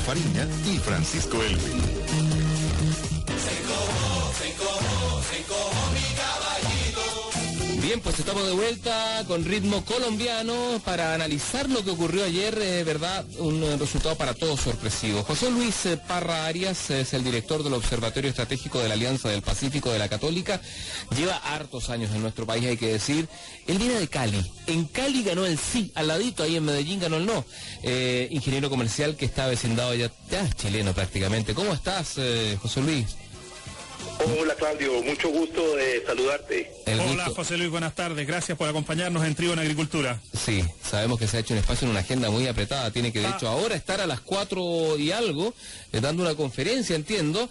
Fariña y Francisco Elwin. Bien, pues estamos de vuelta con ritmo colombiano para analizar lo que ocurrió ayer, verdad, un resultado para todos sorpresivo. José Luis Parra Arias es el director del Observatorio Estratégico de la Alianza del Pacífico de la Católica. Lleva hartos años en nuestro país, hay que decir. Él viene de Cali. En Cali ganó el sí, al ladito, ahí en Medellín ganó el no. Ingeniero comercial que está vecindado ya es chileno prácticamente. ¿Cómo estás, José Luis? Hola Claudio, mucho gusto de saludarte. Hola José Luis, buenas tardes, gracias por acompañarnos en Trío en Agricultura. Sí, sabemos que se ha hecho un espacio en una agenda muy apretada, tiene que de hecho ahora estar a las 4 y algo, dando una conferencia, entiendo.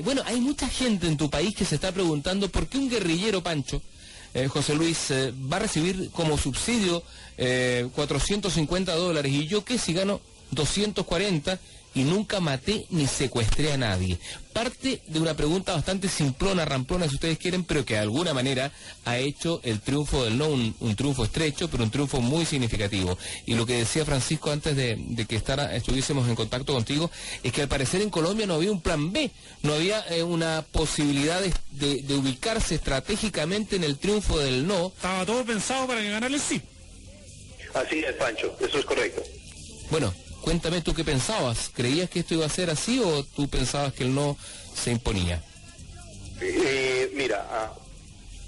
Bueno, hay mucha gente en tu país que se está preguntando por qué un guerrillero, Pancho, José Luis, va a recibir como subsidio $450 y yo que si gano 240 y nunca maté ni secuestré a nadie. Parte de una pregunta bastante simplona, ramplona si ustedes quieren, pero que de alguna manera ha hecho el triunfo del no, un triunfo estrecho, pero un triunfo muy significativo. Y lo que decía Francisco antes de que estuviésemos en contacto contigo, es que al parecer en Colombia no había un plan B, no había una posibilidad de ubicarse estratégicamente en el triunfo del no. Estaba todo pensado para que ganara el sí. Así es, Pancho, eso es correcto. Bueno, cuéntame tú qué pensabas. ¿Creías que esto iba a ser así o tú pensabas que el no se imponía? Mira,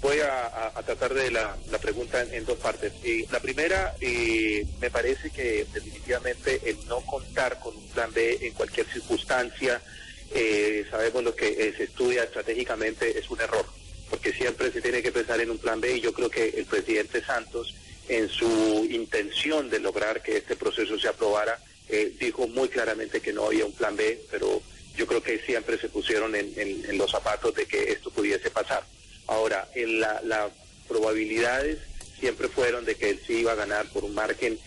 voy a tratar de la pregunta en dos partes. La primera, me parece que definitivamente el no contar con un plan B en cualquier circunstancia, sabemos lo que se estudia estratégicamente, es un error, porque siempre se tiene que pensar en un plan B y yo creo que el presidente Santos, en su intención de lograr que este proceso se aprobara, dijo muy claramente que no había un plan B, pero yo creo que siempre se pusieron en los zapatos de que esto pudiese pasar. Ahora, las probabilidades siempre fueron de que él sí iba a ganar por un margen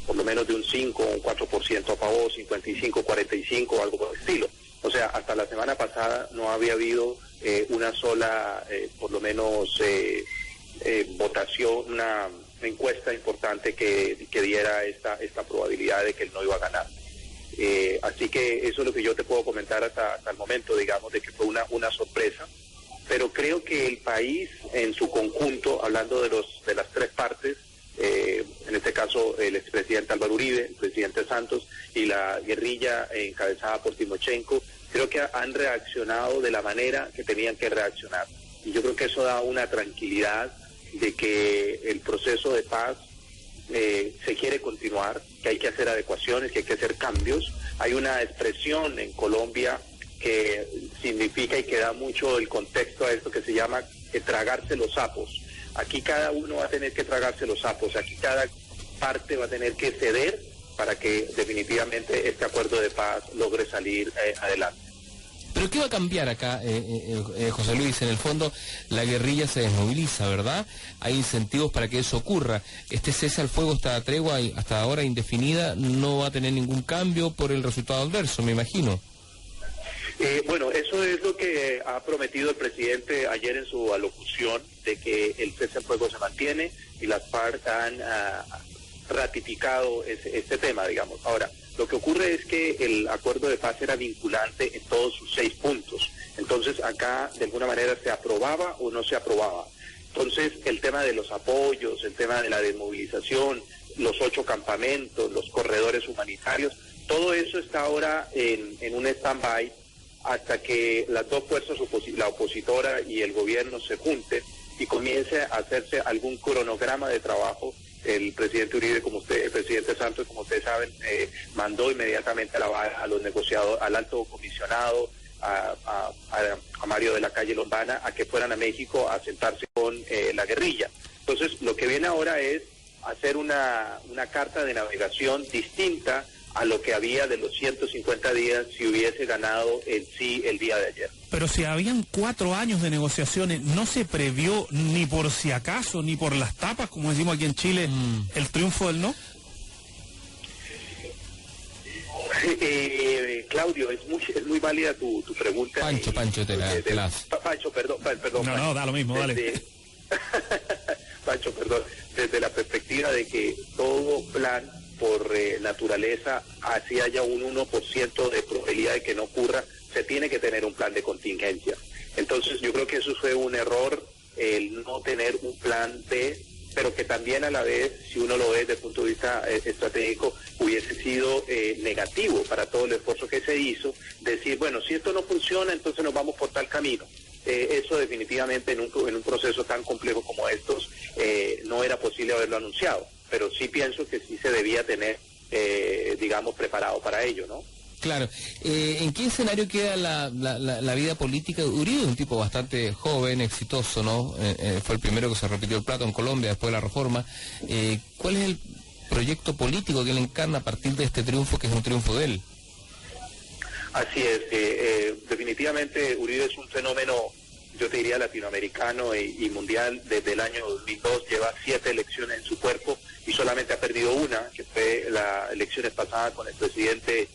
por lo menos de un 5 o un 4% a favor, 55-45 o algo por el estilo. O sea, hasta la semana pasada no había habido una sola, por lo menos, votación, una encuesta importante que diera esta probabilidad de que él no iba a ganar. Así que eso es lo que yo te puedo comentar hasta el momento, digamos, de que fue una sorpresa. Pero creo que el país en su conjunto, hablando de las tres partes, en este caso el expresidente Álvaro Uribe, el presidente Santos y la guerrilla encabezada por Timochenko, creo que han reaccionado de la manera que tenían que reaccionar. Y yo creo que eso da una tranquilidad de que el proceso de paz se quiere continuar, que hay que hacer adecuaciones, que hay que hacer cambios. Hay una expresión en Colombia que significa y que da mucho el contexto a esto que se llama tragarse los sapos. Aquí cada uno va a tener que tragarse los sapos, aquí cada parte va a tener que ceder para que definitivamente este acuerdo de paz logre salir adelante. ¿Pero qué va a cambiar acá, José Luis? En el fondo, la guerrilla se desmoviliza, ¿verdad? Hay incentivos para que eso ocurra. Este cese al fuego, esta tregua hasta ahora indefinida, no va a tener ningún cambio por el resultado adverso, me imagino. Bueno, eso es lo que ha prometido el presidente ayer en su alocución, de que el cese al fuego se mantiene y las FARC han ratificado este tema, digamos. Ahora, lo que ocurre es que el acuerdo de paz era vinculante en todos sus 6 puntos. Entonces, acá, de alguna manera, se aprobaba o no se aprobaba. Entonces, el tema de los apoyos, el tema de la desmovilización, los 8 campamentos, los corredores humanitarios, todo eso está ahora en un stand-by hasta que las dos fuerzas, la opositora y el gobierno, se junten y comience a hacerse algún cronograma de trabajo. El presidente Uribe, el presidente Santos, como ustedes saben, mandó inmediatamente a los negociadores, al alto comisionado, a Mario de la Calle Lombana, a que fueran a México a sentarse con la guerrilla. Entonces, lo que viene ahora es hacer una carta de navegación distinta a lo que había de los 150 días si hubiese ganado el sí el día de ayer. Pero si habían 4 años de negociaciones, ¿no se previó ni por si acaso, ni por las tapas, como decimos aquí en Chile, el triunfo del no? Claudio, es muy válida tu pregunta. Pancho, Pancho, Pancho, perdón. No, da lo mismo, dale. Pancho, perdón, desde la perspectiva de que todo plan por naturaleza, así haya un 1% de probabilidad de que no ocurra, se tiene que tener un plan de contingencia. Entonces yo creo que eso fue un error, el no tener un plan B, pero que también a la vez, si uno lo ve desde el punto de vista estratégico, hubiese sido negativo para todo el esfuerzo que se hizo, decir, bueno, si esto no funciona, entonces nos vamos por tal camino. Eso definitivamente en un proceso tan complejo como estos no era posible haberlo anunciado, pero sí pienso que sí se debía tener, digamos, preparado para ello, ¿no? Claro. ¿En qué escenario queda la vida política? Uribe es un tipo bastante joven, exitoso, ¿no? Fue el primero que se repitió el plato en Colombia después de la reforma. ¿Cuál es el proyecto político que él encarna a partir de este triunfo, que es un triunfo de él? Así es. Definitivamente Uribe es un fenómeno, yo te diría, latinoamericano y mundial. Desde el año 2002 lleva 7 elecciones en su cuerpo y solamente ha perdido una, que fue las elecciones pasadas con el presidente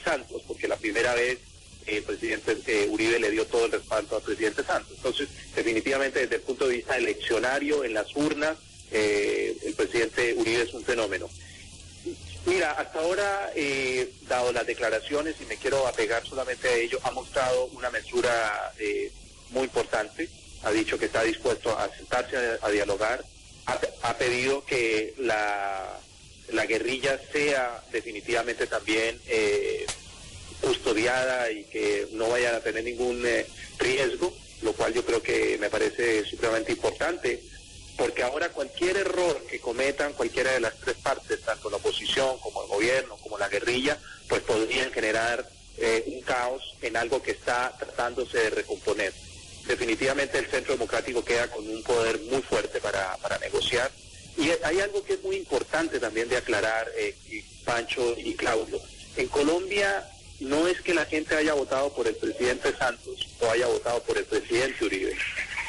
Santos, porque la primera vez el presidente Uribe le dio todo el respaldo al presidente Santos. Entonces, definitivamente desde el punto de vista eleccionario, en las urnas, el presidente Uribe es un fenómeno. Mira, hasta ahora, dado las declaraciones, y me quiero apegar solamente a ello, ha mostrado una mesura muy importante, ha dicho que está dispuesto a sentarse a dialogar, ha pedido que la guerrilla sea definitivamente también custodiada y que no vayan a tener ningún riesgo, lo cual yo creo que me parece supremamente importante, porque ahora cualquier error que cometan cualquiera de las tres partes, tanto la oposición como el gobierno, como la guerrilla, pues podrían generar un caos en algo que está tratándose de recomponer. Definitivamente el Centro Democrático queda con un poder muy fuerte para negociar. Y hay algo que es muy importante también de aclarar, Pancho y Claudio. En Colombia no es que la gente haya votado por el presidente Santos o haya votado por el presidente Uribe.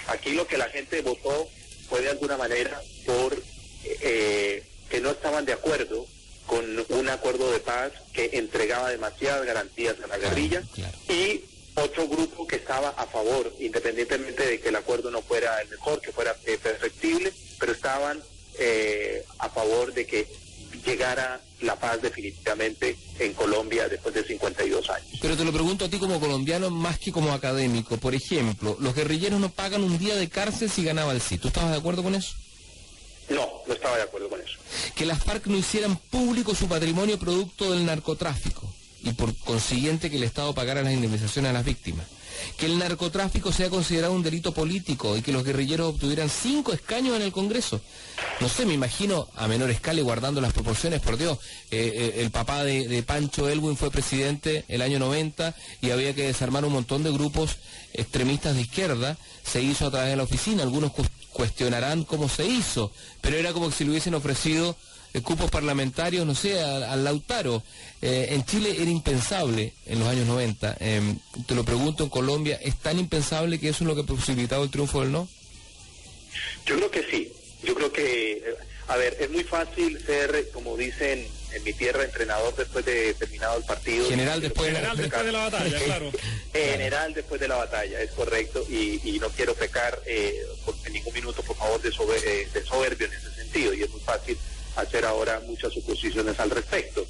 Aquí lo que la gente votó fue de alguna manera por que no estaban de acuerdo con un acuerdo de paz que entregaba demasiadas garantías a la guerrilla, y otro grupo que estaba a favor, independientemente de que el acuerdo no fuera el mejor, que fuera perfectible, pero estaban a favor de que llegara la paz definitivamente en Colombia después de 52 años. Pero te lo pregunto a ti como colombiano más que como académico. Por ejemplo, los guerrilleros no pagan un día de cárcel si ganaba el sí. ¿Tú estabas de acuerdo con eso? No estaba de acuerdo con eso. Que las FARC no hicieran público su patrimonio producto del narcotráfico y por consiguiente que el Estado pagara las indemnizaciones a las víctimas. Que el narcotráfico sea considerado un delito político y que los guerrilleros obtuvieran 5 escaños en el Congreso. No sé, me imagino a menor escala y guardando las proporciones, por Dios, el papá de Pancho Elwin fue presidente el año 90 y había que desarmar un montón de grupos extremistas de izquierda, se hizo a través de la oficina, algunos cuestionarán cómo se hizo, pero era como si le hubiesen ofrecido cupos parlamentarios, no sé, al Lautaro. En Chile era impensable en los años 90. Te lo pregunto, en Colombia, ¿es tan impensable que eso es lo que ha posibilitado el triunfo del no? Yo creo que sí. Yo creo que, a ver, es muy fácil ser, como dicen en mi tierra, entrenador después de terminado el partido. General después de la batalla, claro. General después de la batalla, es correcto, y no quiero pecar en ningún minuto, por favor, de soberbio en ese sentido, y es muy fácil hacer ahora muchas suposiciones al respecto.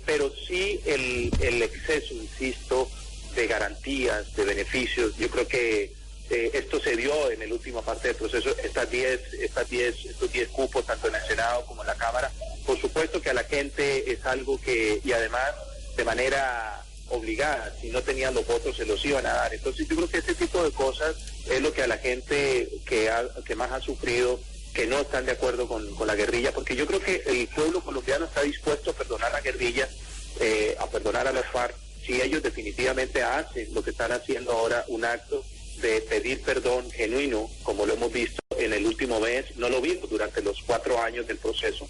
Pero sí el exceso, insisto, de garantías, de beneficios, yo creo que esto se dio en la última parte del proceso, estos 10 cupos, tanto en el Senado como en la Cámara. Por supuesto que a la gente es algo que, y además de manera obligada, si no tenían los votos se los iban a dar. Entonces yo creo que este tipo de cosas es lo que a la gente que más ha sufrido, que no están de acuerdo con la guerrilla, porque yo creo que el pueblo colombiano está dispuesto a perdonar a la guerrilla, a perdonar a las FARC, si ellos definitivamente hacen lo que están haciendo ahora, un acto de pedir perdón genuino, como lo hemos visto en el último mes. No lo vimos durante los 4 años del proceso,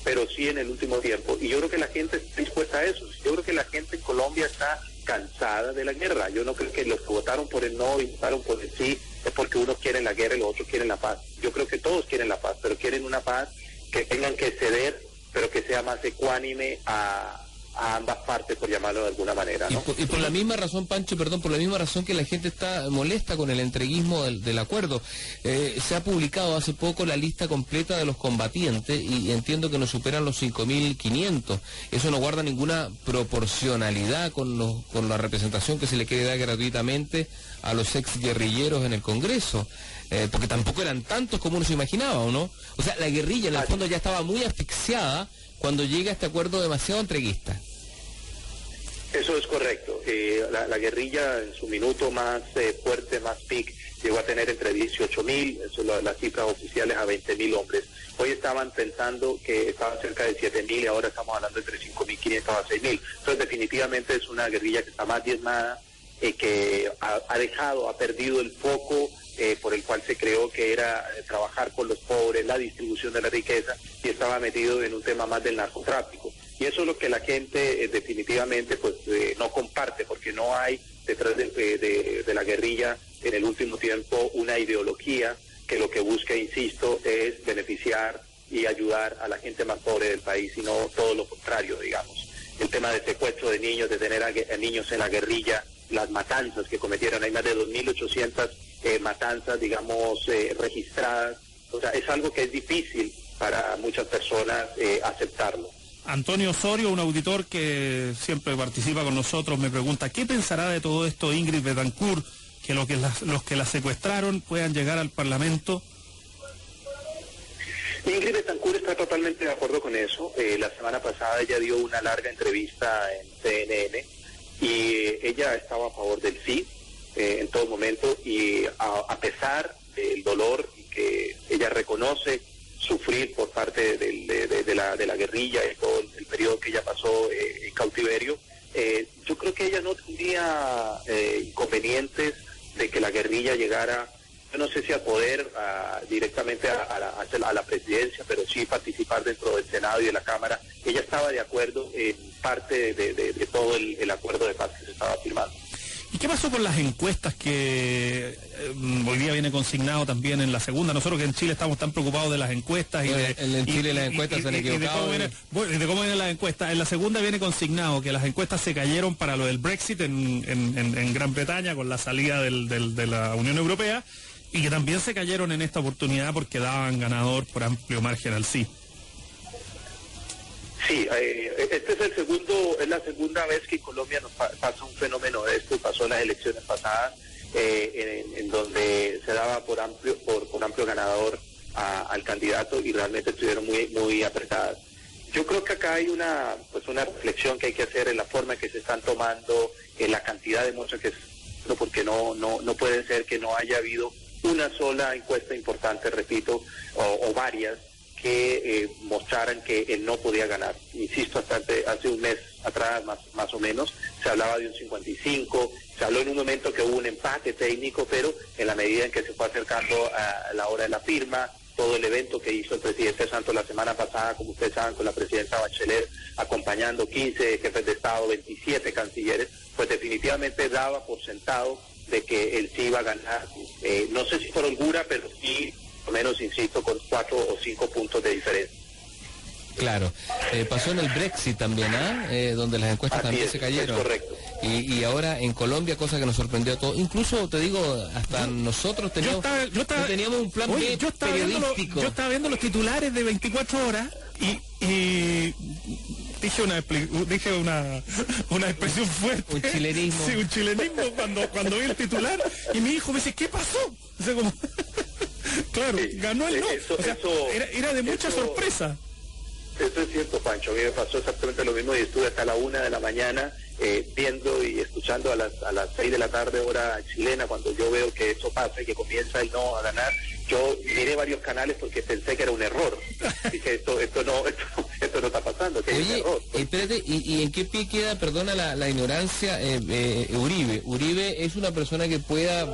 pero sí en el último tiempo, y yo creo que la gente está dispuesta a eso. Yo creo que la gente en Colombia está cansada de la guerra. Yo no creo que los que votaron por el no y votaron por el sí es porque unos quieren la guerra y los otros quieren la paz. Yo creo que todos quieren la paz, pero quieren una paz que tengan que ceder, pero que sea más ecuánime a a ambas partes, por llamarlo de alguna manera, ¿no? Y por la misma razón, Pancho, perdón, por la misma razón que la gente está molesta con el entreguismo del acuerdo. Se ha publicado hace poco la lista completa de los combatientes y entiendo que nos superan los 5.500. Eso no guarda ninguna proporcionalidad con la representación que se le quiere dar gratuitamente a los ex guerrilleros en el Congreso. Porque tampoco eran tantos como uno se imaginaba, ¿o no? O sea, la guerrilla en el fondo ya estaba muy asfixiada cuando llega este acuerdo demasiado entreguista. Eso es correcto. La guerrilla en su minuto más fuerte, más peak, llegó a tener entre 18.000, eso las cifras oficiales, a 20.000 hombres. Hoy estaban pensando que estaban cerca de 7.000 y ahora estamos hablando entre 5.500 a 6.000. Entonces definitivamente es una guerrilla que está más diezmada, que ha perdido el foco por el cual se creó, que era trabajar con los pobres, la distribución de la riqueza, y estaba metido en un tema más del narcotráfico. Y eso es lo que la gente definitivamente pues no comparte, porque no hay detrás de la guerrilla en el último tiempo una ideología que lo que busca, insisto, es beneficiar y ayudar a la gente más pobre del país, sino todo lo contrario, digamos. El tema de secuestro de niños, de tener a niños en la guerrilla, las matanzas que cometieron, hay más de 2.800 matanzas, digamos, registradas. O sea, es algo que es difícil para muchas personas aceptarlo. Antonio Osorio, un auditor que siempre participa con nosotros, me pregunta, ¿qué pensará de todo esto Ingrid Betancourt, que los que la secuestraron puedan llegar al Parlamento? Ingrid Betancourt está totalmente de acuerdo con eso. La semana pasada ella dio una larga entrevista en CNN y ella estaba a favor del sí en todo momento, y a pesar del dolor que ella reconoce sufrir por parte de la guerrilla y todo el periodo que ella pasó en cautiverio, yo creo que ella no tendría inconvenientes de que la guerrilla llegara, yo no sé si al poder directamente a la presidencia, pero sí participar dentro del Senado y de la Cámara. Ella estaba de acuerdo en parte de todo el acuerdo de paz que se estaba firmando. ¿Y qué pasó con las encuestas que hoy día viene consignado también en la segunda? Nosotros que en Chile estamos tan preocupados de las encuestas en Chile las encuestas se han equivocado. De cómo vienen las encuestas. En la segunda viene consignado que las encuestas se cayeron para lo del Brexit en Gran Bretaña con la salida de la Unión Europea, y que también se cayeron en esta oportunidad porque daban ganador por amplio margen al sí. Sí, este es la segunda vez que en Colombia nos pasa un fenómeno de esto. Pasó en las elecciones pasadas, en donde se daba por amplio ganador al candidato, y realmente estuvieron muy apretadas. Yo creo que acá hay una reflexión que hay que hacer en la forma en que se están tomando, en la cantidad de muestras que porque no puede ser que no haya habido una sola encuesta importante, repito, o varias, que mostraran que él no podía ganar. Insisto, hasta hace un mes atrás, más o menos, se hablaba de un 55, se habló en un momento que hubo un empate técnico, pero en la medida en que se fue acercando a la hora de la firma, todo el evento que hizo el presidente Santos la semana pasada, como ustedes saben, con la presidenta Bachelet, acompañando 15 jefes de Estado, 27 cancilleres, pues definitivamente daba por sentado de que él sí iba a ganar, no sé si por holgura, pero sí, por lo menos, insisto, con 4 o 5 puntos de diferencia. Claro, pasó en el Brexit también, donde las encuestas también se cayeron. Es correcto. Y ahora en Colombia, cosa que nos sorprendió a todos. Incluso, te digo, hasta nosotros teníamos un plan B periodístico. Yo estaba viendo los titulares de 24 horas y dije una expresión fuerte. Un chilenismo. Sí, un chilenismo cuando vi el titular, y mi hijo me dice, ¿qué pasó? O sea, como... Claro, ganó el no. Era de mucha sorpresa. Eso es cierto, Pancho. A mí me pasó exactamente lo mismo y estuve hasta la 1 de la mañana viendo y escuchando a las 6 de la tarde, hora chilena, cuando yo veo que eso pasa y que comienza el no a ganar. Yo miré varios canales porque pensé que era un error. Dije, esto no está pasando, que hay un error. Espérate, ¿y en qué pie queda, perdona la ignorancia, Uribe? Uribe es una persona que pueda,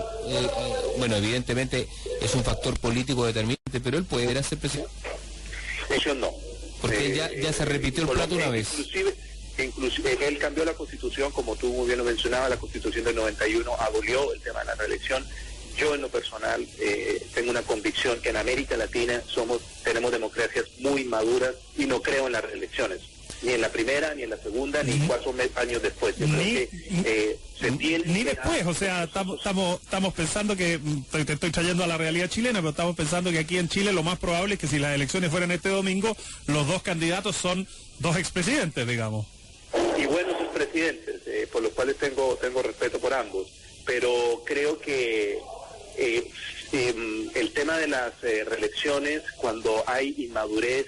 bueno, evidentemente es un factor político determinante, pero él puede ser presidente. Ellos no. Porque ya se repitió el plato una vez. Inclusive él cambió la Constitución, como tú muy bien lo mencionabas, la Constitución del 91 abolió el tema de la reelección. Yo en lo personal tengo una convicción que en América Latina tenemos democracias muy maduras y no creo en las reelecciones. ni en la primera, ni en la segunda, ni 4 años después. Yo creo que se tiene ni después, o sea, estamos pensando que, te estoy trayendo a la realidad chilena, pero estamos pensando que aquí en Chile lo más probable es que si las elecciones fueran este domingo, los dos candidatos son dos expresidentes, digamos. Y buenos expresidentes, por los cuales tengo respeto por ambos, pero creo que el tema de las reelecciones, cuando hay inmadurez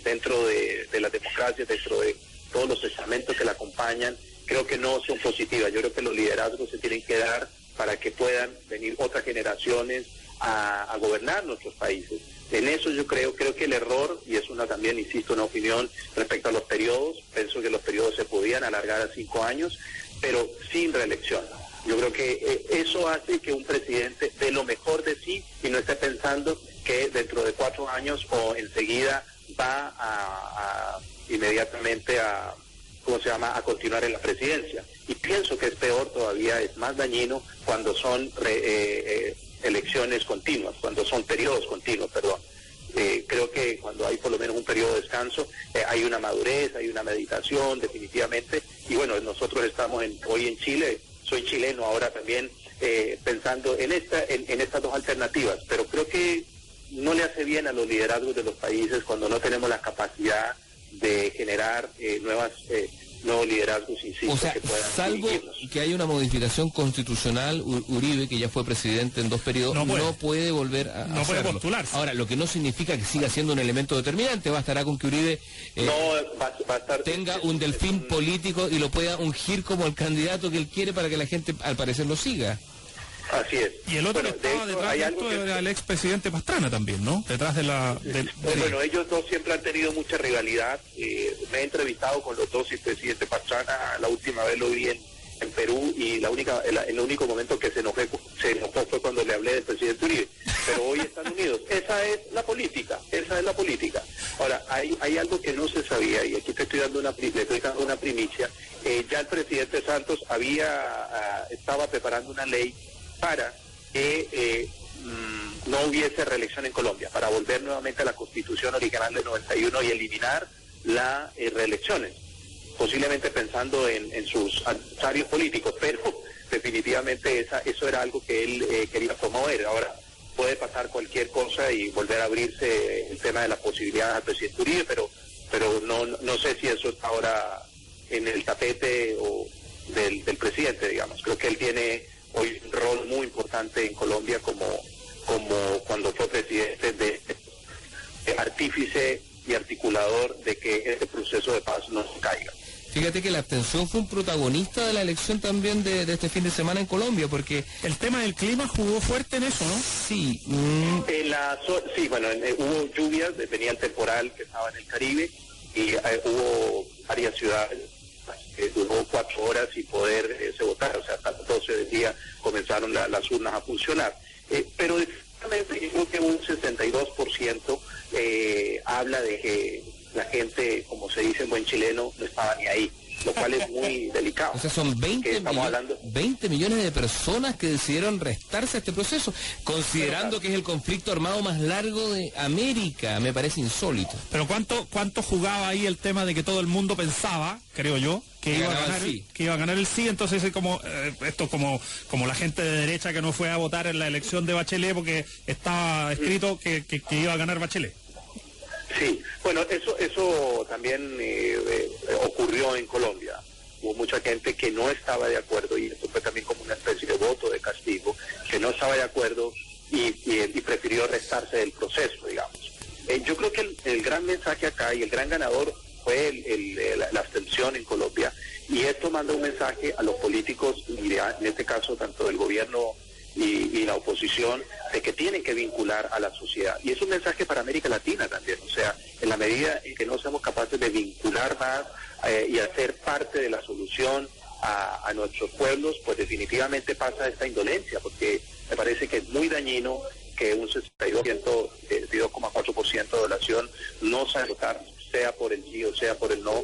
dentro de la democracia, dentro de todos los estamentos que la acompañan, creo que no son positivas. Yo creo que los liderazgos se tienen que dar para que puedan venir otras generaciones a gobernar nuestros países. En eso yo creo que el error, y es también, insisto, una opinión respecto a los periodos, pienso que los periodos se podían alargar a 5 años, pero sin reelección. Yo creo que eso hace que un presidente dé lo mejor de sí y no esté pensando que dentro de 4 años o enseguida va inmediatamente a continuar en la presidencia. Y pienso que es peor todavía, es más dañino cuando son elecciones continuas, cuando son periodos continuos, perdón. Creo que cuando hay por lo menos un periodo de descanso, hay una madurez, hay una meditación, definitivamente. Y bueno, nosotros estamos hoy en Chile. Soy chileno ahora también, pensando en estas dos alternativas, pero creo que no le hace bien a los liderazgos de los países cuando no tenemos la capacidad de generar nuevos liderazgos, insisto, o sea, que puedan salvo dirigirnos. que haya una modificación constitucional, Uribe, que ya fue presidente en 2 periodos, no puede volver a no puede hacerlo. Postularse. Ahora, lo que no significa que siga siendo un elemento determinante, bastará con que Uribe Va a estar, tenga un delfín político y lo pueda ungir como el candidato que él quiere para que la gente, al parecer, lo siga. Así es. Y el otro que estaba detrás de esto era el expresidente Pastrana también, ¿no? Detrás de la... Bueno, ellos dos siempre han tenido mucha rivalidad. Me he entrevistado con los dos, y el presidente Pastrana, la última vez lo vi en Perú, y el único momento que se enojó fue cuando le hablé del presidente Uribe. Pero hoy están unidos. Esa es la política. Ahora, hay algo que no se sabía, y aquí le estoy dando una primicia. Ya el presidente Santos estaba preparando una ley para que no hubiese reelección en Colombia, para volver nuevamente a la Constitución original del 91 y eliminar las reelecciones, posiblemente pensando en sus adversarios políticos, pero definitivamente eso era algo que él quería promover. Ahora puede pasar cualquier cosa y volver a abrirse el tema de la posibilidad al presidente Uribe, pero no sé si eso está ahora en el tapete o del presidente, digamos. Creo que él tiene hoy un rol muy importante en Colombia como cuando fue presidente, de artífice y articulador de que este proceso de paz no se caiga. Fíjate que la abstención fue un protagonista de la elección también de este fin de semana en Colombia, porque el tema del clima jugó fuerte en eso, ¿no? Sí. Hubo lluvias, venía el temporal que estaba en el Caribe, y hubo varias ciudades que duró 4 horas y poderse votar, o sea, hasta las 12 del día comenzaron las urnas a funcionar. Pero definitivamente yo creo que un 62% habla de que la gente, como se dice en buen chileno, no estaba ni ahí, lo cual es muy delicado. O sea, son 20 millones de personas que decidieron restarse a este proceso, considerando que es el conflicto armado más largo de América. Me parece insólito. Pero ¿cuánto jugaba ahí el tema de que todo el mundo pensaba, creo yo, que iba a ganar el sí? Entonces es como como la gente de derecha que no fue a votar en la elección de Bachelet porque estaba escrito que iba a ganar Bachelet. Sí, bueno, eso también ocurrió en Colombia. Hubo mucha gente que no estaba de acuerdo, y esto fue también como una especie de voto de castigo, que no estaba de acuerdo y prefirió restarse del proceso, digamos. Yo creo que el gran mensaje acá y el gran ganador fue la abstención en Colombia, y esto manda un mensaje a los políticos, y en este caso tanto del gobierno y la oposición, de que tienen que vincular a la sociedad. Y es un mensaje para América Latina también, o sea, en la medida en que no seamos capaces de vincular más y hacer parte de la solución a nuestros pueblos, pues definitivamente pasa esta indolencia, porque me parece que es muy dañino que un 62,4% de población no sabe votar, sea por el sí o sea por el no,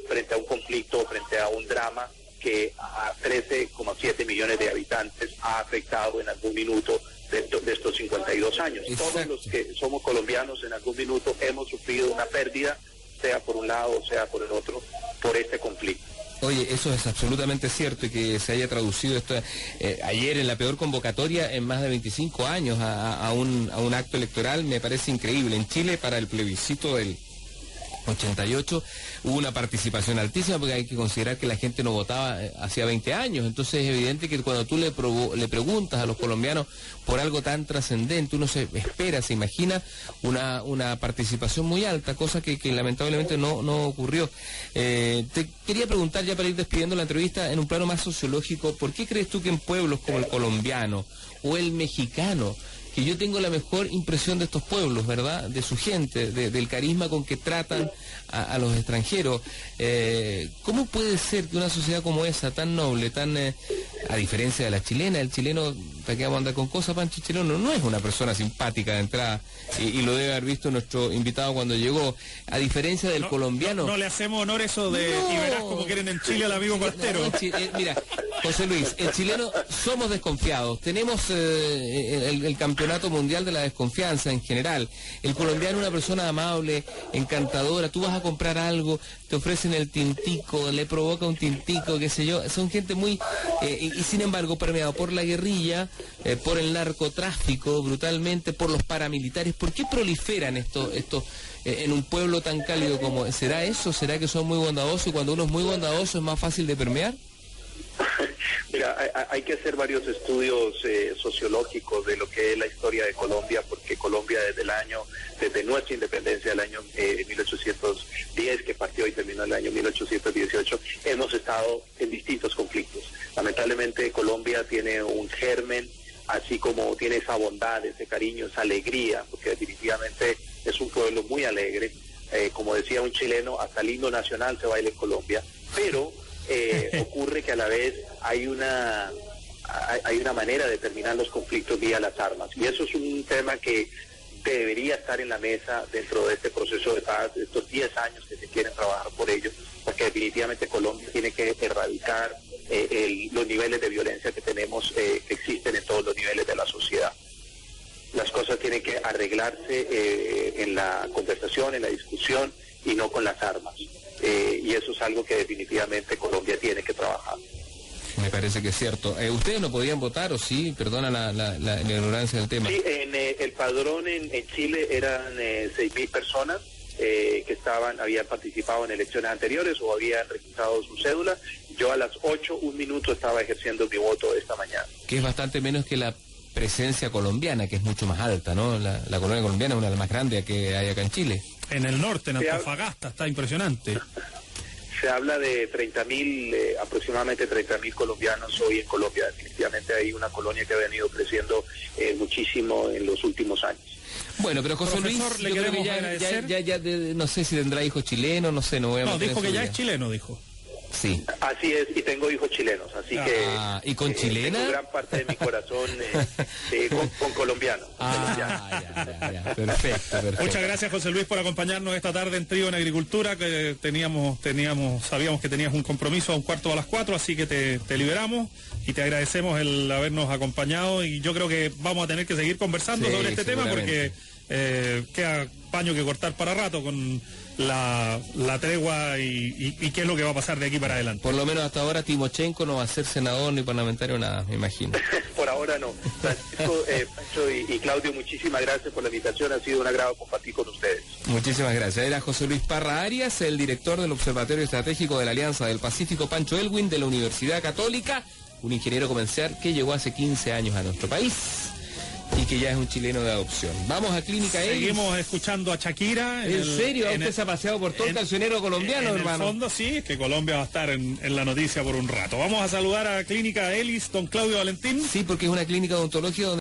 frente a un conflicto, frente a un drama que a 13,7 millones de habitantes ha afectado en algún minuto de estos 52 años. Exacto. Todos los que somos colombianos en algún minuto hemos sufrido una pérdida sea por un lado o sea por el otro, por este conflicto. Oye, eso es absolutamente cierto, y que se haya traducido esto ayer en la peor convocatoria en más de 25 años a un acto electoral, me parece increíble. En Chile, para el plebiscito del 88 hubo una participación altísima, porque hay que considerar que la gente no votaba hacía 20 años, entonces es evidente que cuando tú le preguntas a los colombianos por algo tan trascendente, uno se espera, se imagina una participación muy alta, cosa que lamentablemente no ocurrió. Te quería preguntar, ya para ir despidiendo la entrevista, en un plano más sociológico, ¿por qué crees tú que en pueblos como el colombiano o el mexicano, que yo tengo la mejor impresión de estos pueblos, ¿verdad?, de su gente, del carisma con que tratan a los extranjeros, ¿cómo puede ser que una sociedad como esa, tan noble, tan a diferencia de la chilena, el chileno, ¿para qué vamos a andar con cosas? Pancho chileno no es una persona simpática de entrada, y lo debe haber visto nuestro invitado cuando llegó, a diferencia del colombiano. No le hacemos honor eso de, y verás como quieren en Chile al amigo Cuartero. Mira, José Luis, el chileno somos desconfiados, tenemos el campeonato mundial de la desconfianza en general. El colombiano es una persona amable, encantadora, tú vas a comprar algo, te ofrecen el tintico, le provoca un tintico, qué sé yo, son gente muy, y sin embargo permeado por la guerrilla, por el narcotráfico brutalmente, por los paramilitares. ¿Por qué proliferan esto en un pueblo tan cálido como? ¿Será eso? ¿Será que son muy bondadosos y cuando uno es muy bondadoso es más fácil de permear? Mira, hay que hacer varios estudios sociológicos de lo que es la historia de Colombia, porque Colombia desde nuestra independencia del año 1810, que partió y terminó el año 1818, hemos estado en distintos conflictos. Lamentablemente Colombia tiene un germen, así como tiene esa bondad, ese cariño, esa alegría, porque definitivamente es un pueblo muy alegre. Como decía un chileno, hasta el himno nacional se baila en Colombia, pero ocurre que a la vez hay una manera de terminar los conflictos vía las armas, y eso es un tema que debería estar en la mesa dentro de este proceso de paz, estos 10 años que se quieren trabajar por ello, porque definitivamente Colombia tiene que erradicar los niveles de violencia que tenemos, que existen en todos los niveles de la sociedad. Las cosas tienen que arreglarse en la conversación, en la discusión, y no con las armas. Y eso es algo que definitivamente Colombia tiene que trabajar. Me parece que es cierto. ¿Ustedes no podían votar o sí? Perdona la ignorancia del tema. Sí, en el padrón en Chile eran 6.000 personas que habían participado en elecciones anteriores o habían registrado su cédula. Yo a las 8:01 estaba ejerciendo mi voto esta mañana. Que es bastante menos que la presencia colombiana, que es mucho más alta, ¿no? La colonia colombiana es una de las más grandes que hay acá en Chile. En el norte, en Antofagasta, está impresionante. Se habla de 30.000, aproximadamente 30.000 colombianos hoy en Colombia. Definitivamente hay una colonia que ha venido creciendo muchísimo en los últimos años. Bueno, pero José Luis, le queremos agradecer. Ya no sé si tendrá hijos chilenos, no sé, no voy a meter dijo que ya vida. es chileno, dijo. Sí. Así es, y tengo hijos chilenos, así que... ¿Y con chilena? Tengo gran parte de mi corazón con colombianos. Ya. Perfecto. Muchas gracias, José Luis, por acompañarnos esta tarde en Trío en Agricultura, que sabíamos que tenías un compromiso a 3:45, así que te liberamos y te agradecemos el habernos acompañado, y yo creo que vamos a tener que seguir conversando sobre este tema, porque queda paño que cortar para rato con la tregua y qué es lo que va a pasar de aquí para adelante. Por lo menos hasta ahora Timochenko no va a ser senador ni parlamentario nada, me imagino. Por ahora no. Francisco, Pancho y Claudio, muchísimas gracias por la invitación, ha sido un agrado compartir con ustedes. Muchísimas gracias. Era José Luis Parra Arias, el director del Observatorio Estratégico de la Alianza del Pacífico Pancho Elwin de la Universidad Católica, un ingeniero comercial que llegó hace 15 años a nuestro país y que ya es un chileno de adopción. Vamos a Clínica Ellis. Seguimos escuchando a Shakira. ¿En serio? ¿Usted se ha paseado por todo el cancionero colombiano, hermano? En el fondo sí, es que Colombia va a estar en la noticia por un rato. Vamos a saludar a Clínica Ellis, don Claudio Valentín. Sí, porque es una clínica odontológica donde